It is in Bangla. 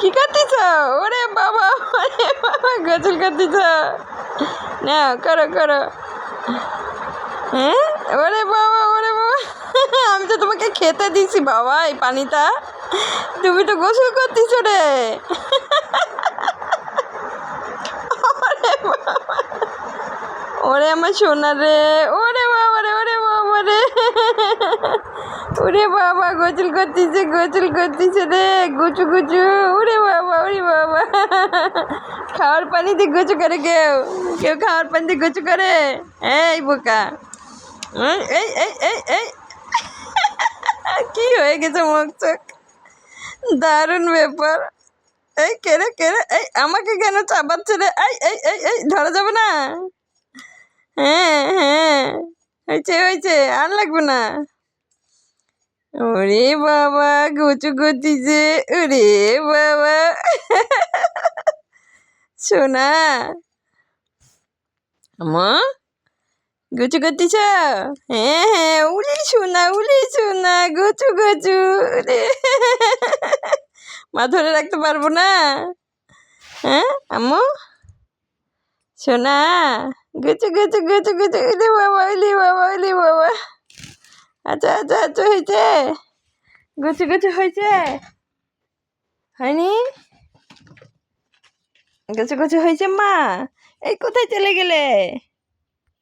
কি করতেছ? ওরে বাবা, ওরে বাবা, গোসল করতেছ? না, করো করো। হ্যাঁ, ওরে বাবা, ওরে বাবা, আমি তো তোমাকে খেতে দিছি বাবা এই পানিটা, তুমি তো গোসল করতেছ রে। ওরে আমার সোনা রে, ওরে বাবা রে, ওরে বাবা রে, ওরে বাবা, গোসল করতেছে রে, গুচু গুচু, ওরে বাবা, ওরে বাবা। খাওয়ার পানি দিয়ে গোচু করে কেউ? কেউ খাওয়ার পানি দিয়ে গোচু করে? এই বোকা, এই এই এই এই কি হয়ে গেছে মুখ চোখ, দারুণ ব্যাপার। এই কেড়ে কেড়ে, এই আমাকে কেন চাপাচ্ছে রে? এই এই এই এই ধরা যাবে না? হ্যাঁ হ্যাঁ, হয়েছে হয়েছে, আর লাগবে না। ওরে বাবা, গুচু করতেছে, ওরে বাবা। সোনা, আমা গুচু করতেছ? হ্যাঁ হ্যাঁ, উলি সোনা, গুচু গুচু রে। মা ধরে রাখতে পারবো না? হ্যাঁ আম্মু, সোনা, গুচু গুচু গুচু গুচু, উলি বাবা, উলি বাবা, উলি বাবা। আচ্ছা আচ্ছা আচ্ছা, হয়েছে, গুচু গুচু হয়েছে, হয়নি? গুচু গুচু হয়েছে মা? এই কোথায় চলে গেলে?